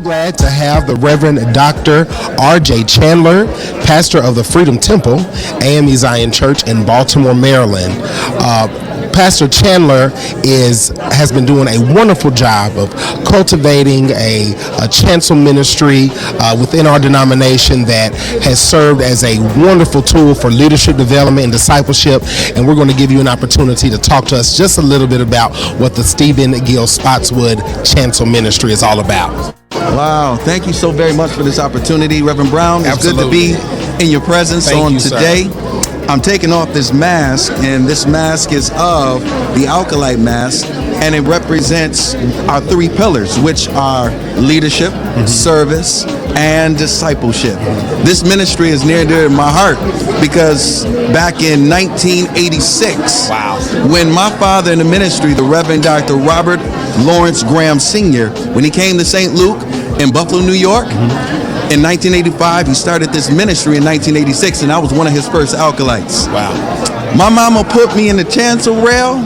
glad to have the Reverend Dr. R.J. Chandler, pastor of the Freedom Temple, AME Zion Church in Baltimore, Maryland. Pastor Chandler has been doing a wonderful job of cultivating a chancel ministry within our denomination that has served as a wonderful tool for leadership development and discipleship. And we're going to give you an opportunity to talk to us just a little bit about what the Stephen Gill Spotswood Chancel Ministry is all about. Wow, thank you so very much for this opportunity, Reverend Brown. It's Absolutely. good to be in your presence today. Sir. I'm taking off this mask, and this mask is of the Acolyte mask, and it represents our three pillars, which are leadership, service, and discipleship. This ministry is near and dear to my heart because back in 1986, when my father in the ministry, the Reverend Dr. Robert Lawrence Graham Sr., when he came to St. Luke in Buffalo, New York, in 1985, he started this ministry in 1986, and I was one of his first acolytes. Wow. My mama put me in the chancel rail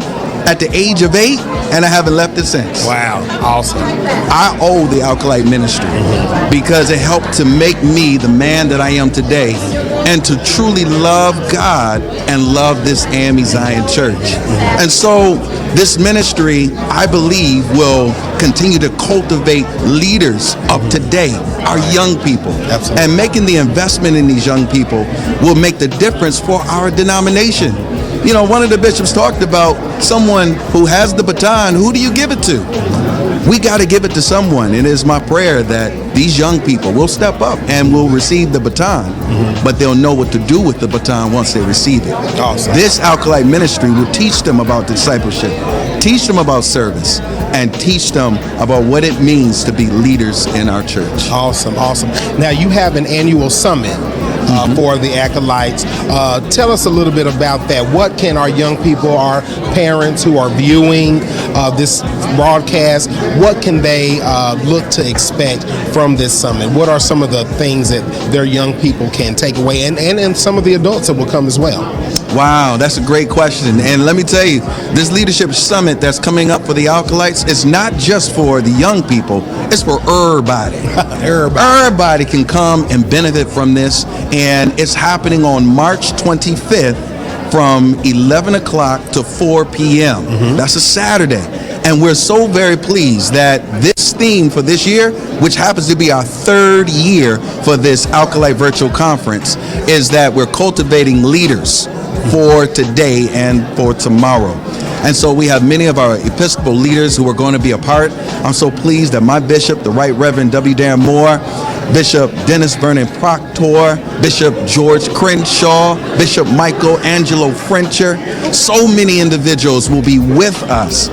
at the age of 8, and I haven't left it since. Wow, awesome. I owe the Acolyte ministry because it helped to make me the man that I am today and to truly love God and love this AME Zion Church. And so this ministry, I believe, will continue to cultivate leaders of today, our young people. Absolutely. And making the investment in these young people will make the difference for our denomination. You know, one of the bishops talked about someone who has the baton. Who do you give it to? We got to give it to someone. And it is my prayer that these young people will step up and will receive the baton, but they'll know what to do with the baton once they receive it. Awesome. This Acolyte ministry will teach them about discipleship, teach them about service, and teach them about what it means to be leaders in our church. Awesome, awesome. Now you have an annual summit for the Acolytes. Tell us a little bit about that. What can our young people, our parents who are viewing this broadcast, what can they look to expect from this summit? What are some of the things that their young people can take away, and some of the adults that will come as well? Wow, that's a great question. And let me tell you, this leadership summit that's coming up for the Acolytes is not just for the young people, it's for everybody. Everybody can come and benefit from this. And it's happening on March 25th from 11 o'clock to 4 p.m. That's a Saturday. And we're so very pleased that this theme for this year, which happens to be our third year for this Acolyte Virtual Conference, is that we're cultivating leaders for today and for tomorrow. And so we have many of our Episcopal leaders who are going to be a part. I'm so pleased that my bishop, the Right Reverend W. Darren Moore, Bishop Dennis Vernon Proctor, Bishop George Crenshaw, Bishop Michael Angelo Frencher, so many individuals will be with us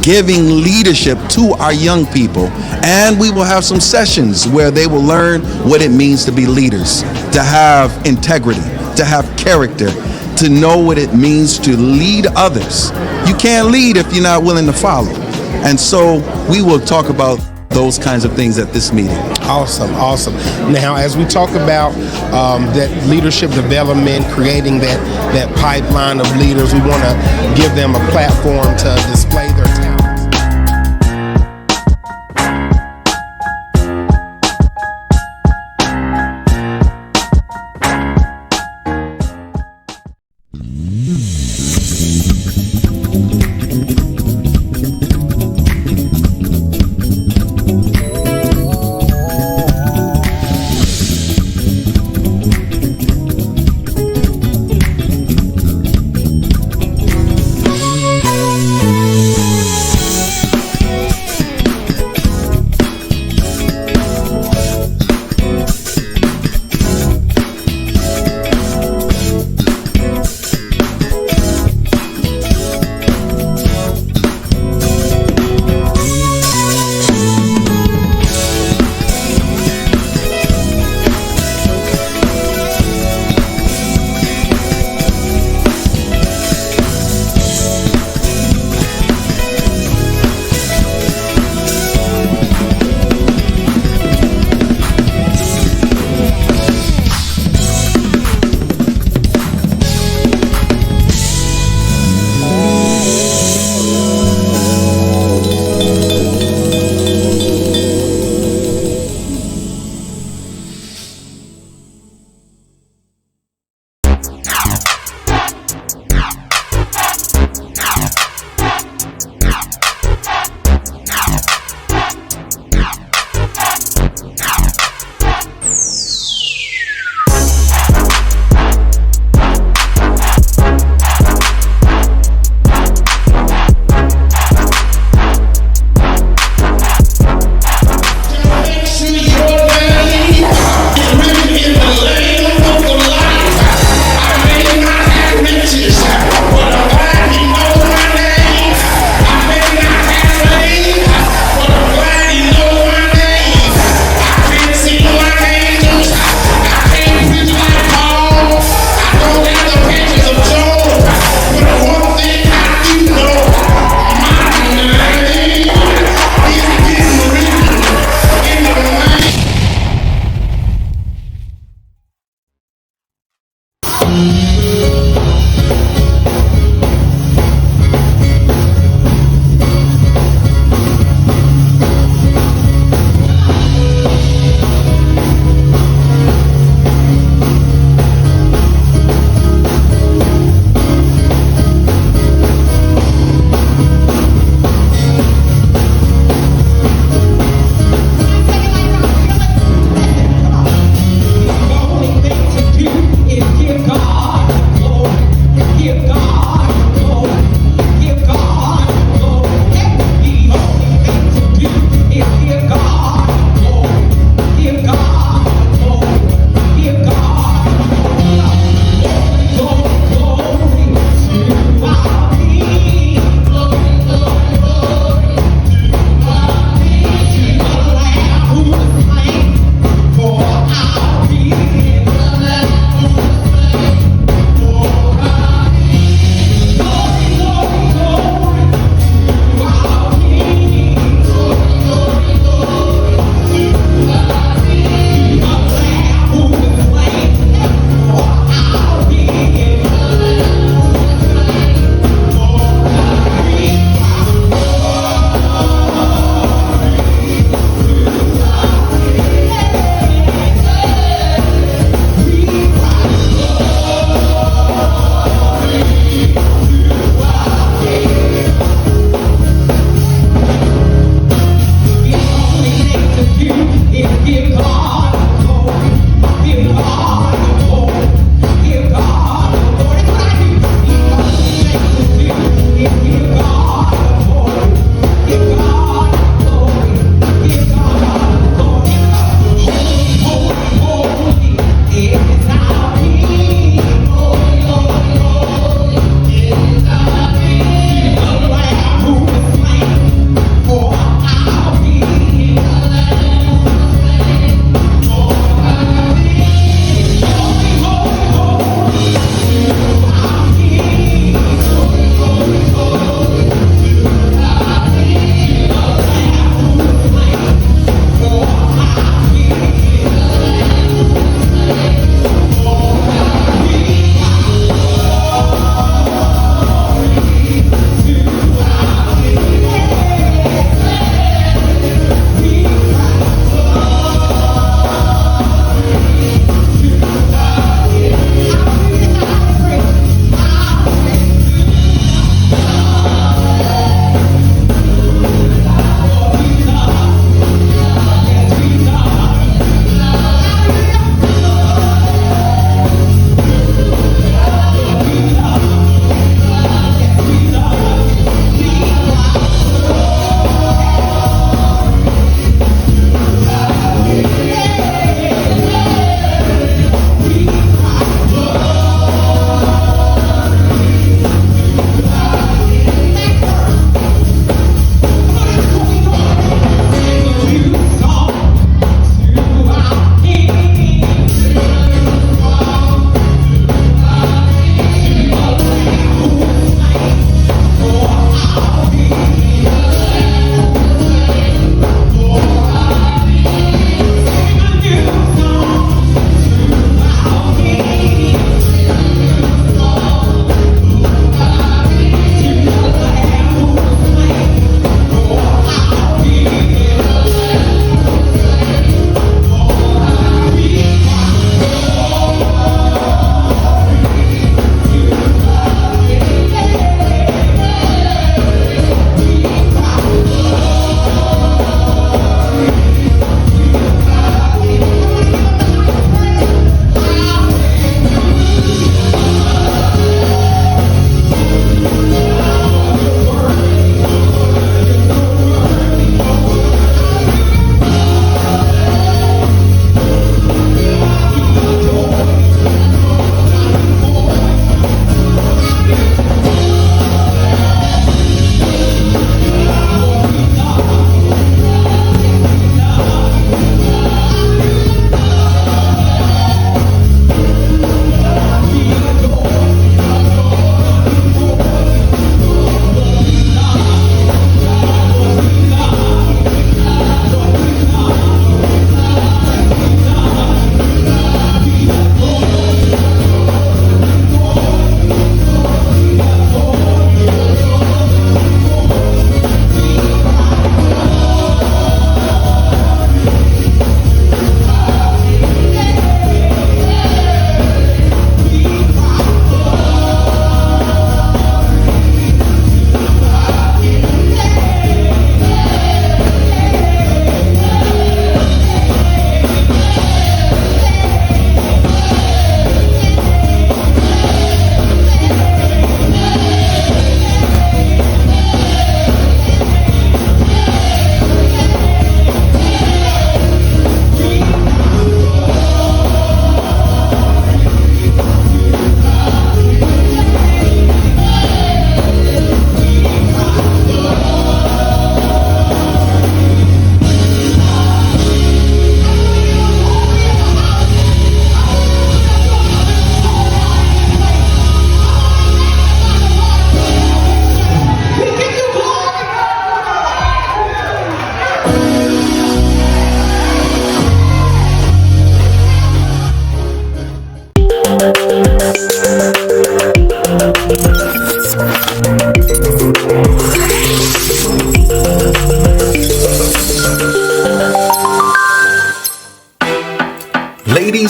giving leadership to our young people. And we will have some sessions where they will learn what it means to be leaders, to have integrity, to have character, to know what it means to lead others. You can't lead if you're not willing to follow. And so we will talk about those kinds of things at this meeting. Awesome, awesome. Now, as we talk about that leadership development, creating that pipeline of leaders, we want to give them a platform to display their talents.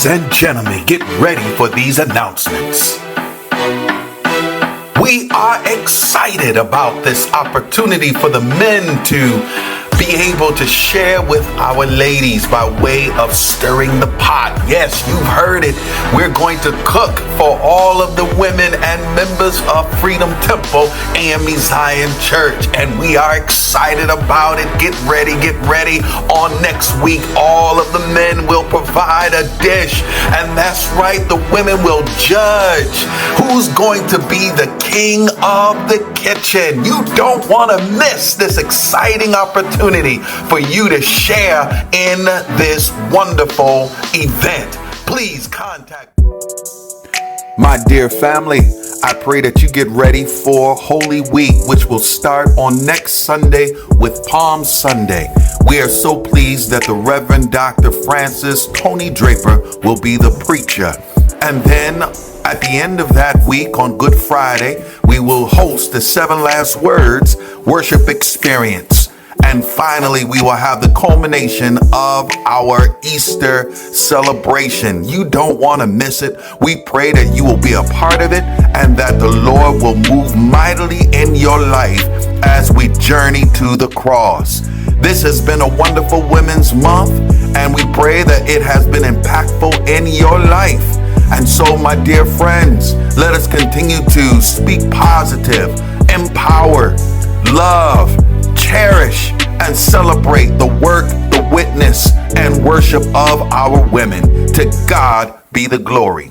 Ladies and gentlemen, get ready for these announcements. We are excited about this opportunity for the men to be able to share with our ladies by way of stirring the pot. Yes, you've heard it. We're going to cook for all of the women and members of Freedom Temple AME Zion Church, and we are excited about it. Get ready, get ready. On next week, all of the men will provide a dish, and that's right, the women will judge who's going to be the king of the kitchen. You don't want to miss this exciting opportunity for you to share in this wonderful event. Please contact. My dear family, I pray that you get ready for Holy Week, which will start on next Sunday with Palm Sunday. We are so pleased that the Reverend Dr. Francis Tony Draper will be the preacher. And then at the end of that week on Good Friday, we will host the 7 Last Words worship experience. And finally, we will have the culmination of our Easter celebration. You don't want to miss it. We pray that you will be a part of it and that the Lord will move mightily in your life as we journey to the cross. This has been a wonderful Women's Month, and we pray that it has been impactful in your life. And so, my dear friends, let us continue to speak positive, empower, love, cherish, and celebrate the work, the witness, and worship of our women. To God be the glory.